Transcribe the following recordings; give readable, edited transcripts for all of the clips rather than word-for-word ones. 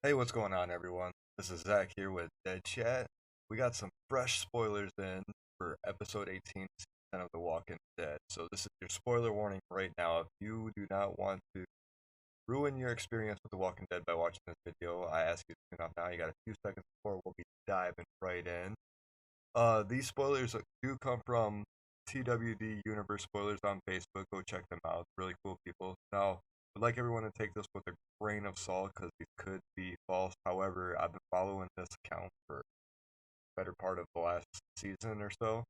Hey, what's going on, everyone? This is Zach here with Deadchatt. We got some fresh spoilers in for episode 18 of The Walking Dead. So, this is your spoiler warning right now. If you do not want to ruin your experience with The Walking Dead by watching this video, I ask you to tune off now. You got a few seconds before we'll be diving right in. These spoilers do come from TWD Universe Spoilers on Facebook. Go check them out. Really cool people. Now, I'd like everyone to take this with a grain of salt because these could be false. However, I've been following this account for the better part of the last season or so,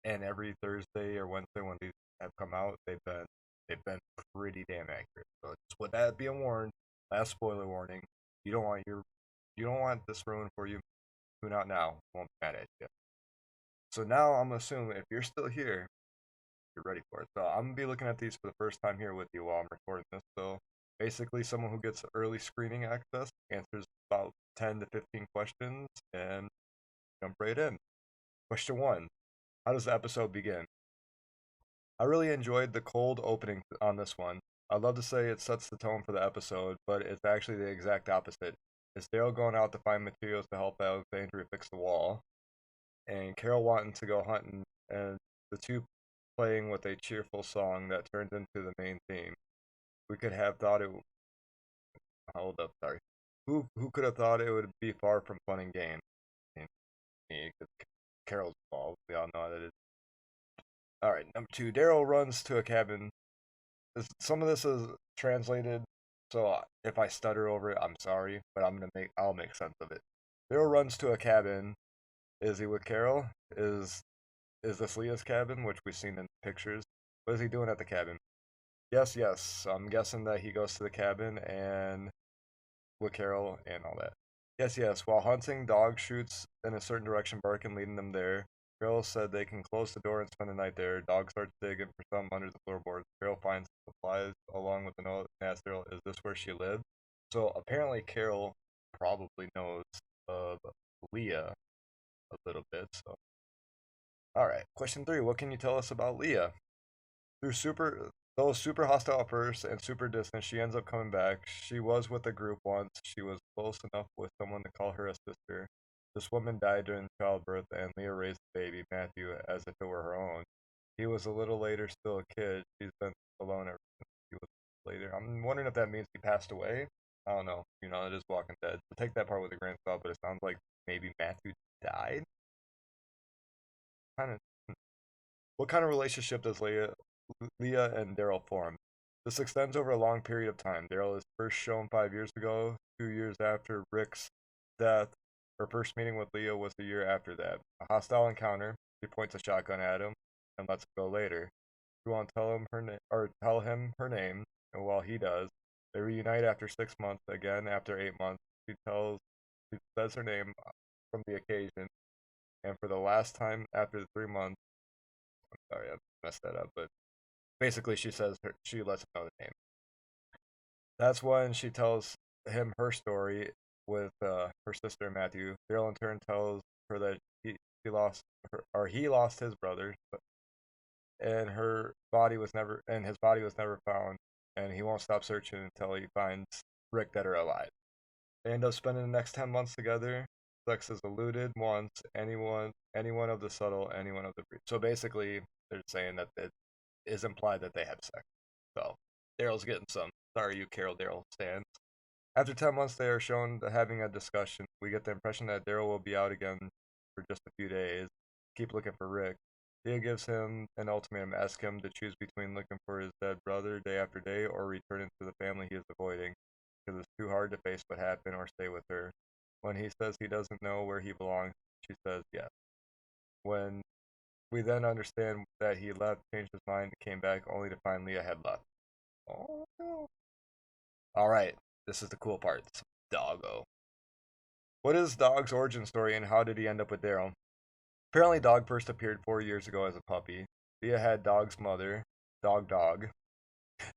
and every Thursday or Wednesday when these have come out, they've been pretty damn accurate. So just with that being warned, last spoiler warning. You don't want this ruined for you. Tune out now. Won't be mad at you. So now I'm assuming if you're still here, you're ready for it. So I'm gonna be looking at these for the first time here with you while I'm recording this. So basically, someone who gets early screening access answers about 10 to 15 questions and jump right in. Question one: how does the episode begin? I really enjoyed the cold opening on this one. I'd love to say it sets the tone for the episode, but it's actually the exact opposite. It's Dale going out to find materials to help Alexandria fix the wall, and Carol wanting to go hunting, and the two playing with a cheerful song that turns into the main theme. We could have thought it. Hold up, sorry. Who could have thought it would be far from fun and games? I mean, me, because Carol's involved. We all know that it is. All right, number two. Daryl runs to a cabin. Some of this is translated, so if I stutter over it, I'm sorry, but I'll make sense of it. Daryl runs to a cabin. Is he with Carol? Is this Leah's cabin, which we've seen in pictures? What is he doing at the cabin? Yes, yes. I'm guessing that he goes to the cabin and with Carol and all that. Yes, yes. While hunting, dog shoots in a certain direction, barking, leading them there. Carol said they can close the door and spend the night there. Dog starts digging for something under the floorboards. Carol finds supplies along with the note and asks Daryl, "Is this where she lived?" So apparently, Carol probably knows of Leah a little bit. So, all right. Question three: what can you tell us about Leah? Through super hostile at first and super distant, she ends up coming back. She was with a group once. She was close enough with someone to call her a sister. This woman died during childbirth, and Leah raised the baby, Matthew, as if it were her own. He was a little later, still a kid. She's been alone ever since he was later. I'm wondering if that means he passed away. I don't know. It is Walking Dead. So take that part with a grain of salt, but it sounds like maybe Matthew died. Kind of. What kind of relationship does Leah and Daryl form? This extends over a long period of time. Daryl is first shown 5 years ago, 2 years after Rick's death. Her first meeting with Leah was a year after that. A hostile encounter. She points a shotgun at him and lets him go later. She won't tell him her name or tell him her name, and while he does, they reunite after 6 months. Again, after 8 months, she says her name from the occasion, and for the last time after the 3 months. Sorry, I messed that up, but basically she lets him know the name. That's when she tells him her story with her sister Matthew. Daryl in turn tells her that he lost his brother, and his body was never found, and he won't stop searching until he finds Rick dead or alive. They end up spending the next 10 months together. Sex is alluded once. Anyone of the subtle, anyone of the brief. So basically, they're saying that it is implied that they have sex. So Daryl's getting some. Sorry, you Carol Daryl stands. After 10 months, they are shown having a discussion. We get the impression that Daryl will be out again for just a few days. Keep looking for Rick. Leah gives him an ultimatum, ask him to choose between looking for his dead brother day after day or returning to the family he is avoiding, because it's too hard to face what happened or stay with her. When he says he doesn't know where he belongs, she says yes. When we then understand that he left, changed his mind, came back only to find Leah had left. Oh no. Alright, this is the cool part. Doggo. What is Dog's origin story and how did he end up with Daryl? Apparently, Dog first appeared 4 years ago as a puppy. Leah had Dog's mother, Dog.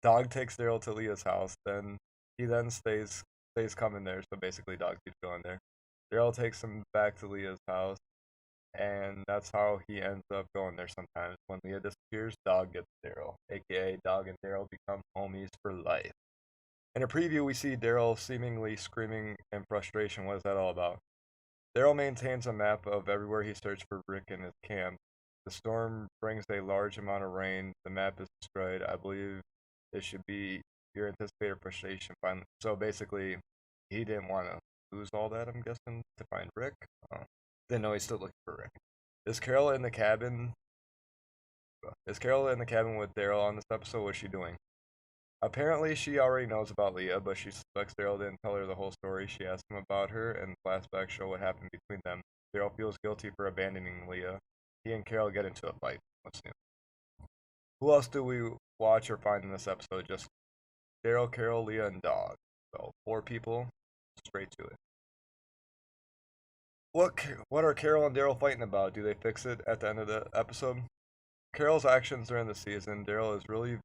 Dog takes Daryl to Leah's house, then he stays coming there, so basically Dog keeps going there. Daryl takes him back to Leah's house, and that's how he ends up going there sometimes. When Leah disappears, Dog gets Daryl, aka Dog and Daryl become homies for life. In a preview, we see Daryl seemingly screaming in frustration. What is that all about? Daryl maintains a map of everywhere he searched for Rick in his camp. The storm brings a large amount of rain. The map is destroyed. I believe it should be your anticipated frustration. Finally, so basically, he didn't want to lose all that. I'm guessing to find Rick. Didn't know he's still looking for Rick. Is Carol in the cabin? Is Carol in the cabin with Daryl on this episode? What's she doing? Apparently, she already knows about Leah, but she suspects Daryl didn't tell her the whole story. She asks him about her, and flashbacks show what happened between them. Daryl feels guilty for abandoning Leah. He and Carol get into a fight. What's new? Who else do we watch or find in this episode? Just Daryl, Carol, Leah, and Dog. So 4 people. Straight to it. What are Carol and Daryl fighting about? Do they fix it at the end of the episode? Carol's actions during the season. Daryl is really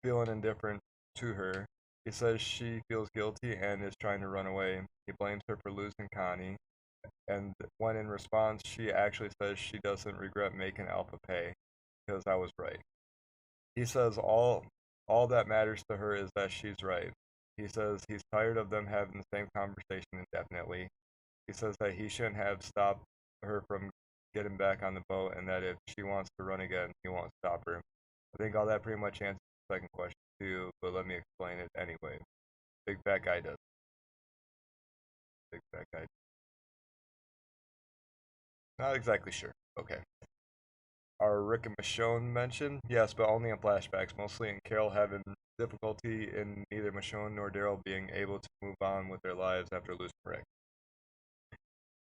feeling indifferent to her. He says she feels guilty and is trying to run away. He blames her for losing Connie, and when in response, she actually says she doesn't regret making Alpha pay, because I was right. He says all that matters to her is that she's right. He says he's tired of them having the same conversation indefinitely. He says that he shouldn't have stopped her from getting back on the boat, and that if she wants to run again, he won't stop her. I think all that pretty much answers the second question too, but let me explain it anyway. Big fat guy does. Big fat guy. Not exactly sure. Okay. Are Rick and Michonne mentioned? Yes, but only in flashbacks, mostly in Carol having difficulty in neither Michonne nor Daryl being able to move on with their lives after losing Rick.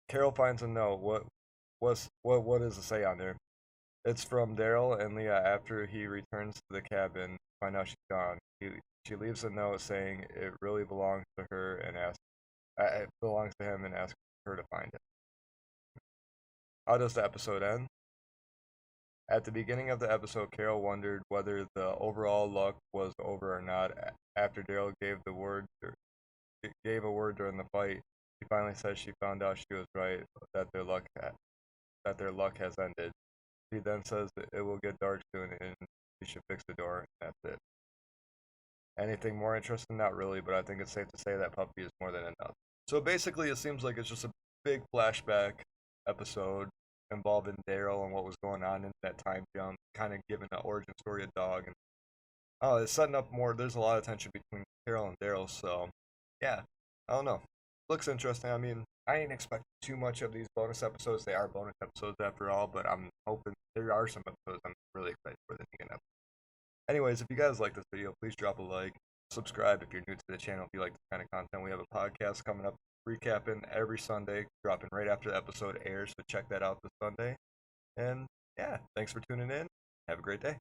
Carol finds a note. What does it say on there? It's from Daryl and Leah after he returns to the cabin to find out she's gone. She leaves a note saying it really belongs to her and asks it belongs to him and asks her to find it. How does the episode end? At the beginning of the episode, Carol wondered whether the overall luck was over or not. After Daryl gave a word during the fight, she finally said she found out she was right, that their luck has ended. She then says that it will get dark soon and she should fix the door, and that's it. Anything more interesting? Not really, but I think it's safe to say that puppy is more than enough. So basically, it seems like it's just a big flashback episode involving Daryl and what was going on in that time jump, kind of giving an origin story of Dog, and it's setting up more. There's a lot of tension between Carol and Daryl, so yeah, I don't know. Looks interesting. I mean, I ain't expecting too much of these bonus episodes. They are bonus episodes after all, but I'm hoping there are some episodes I'm really excited for this again. Anyways, if you guys like this video, please drop a like, subscribe if you're new to the channel. If you like this kind of content, we have a podcast coming up, recapping every Sunday, dropping right after the episode airs. So check that out this Sunday. And yeah, thanks for tuning in. Have a great day.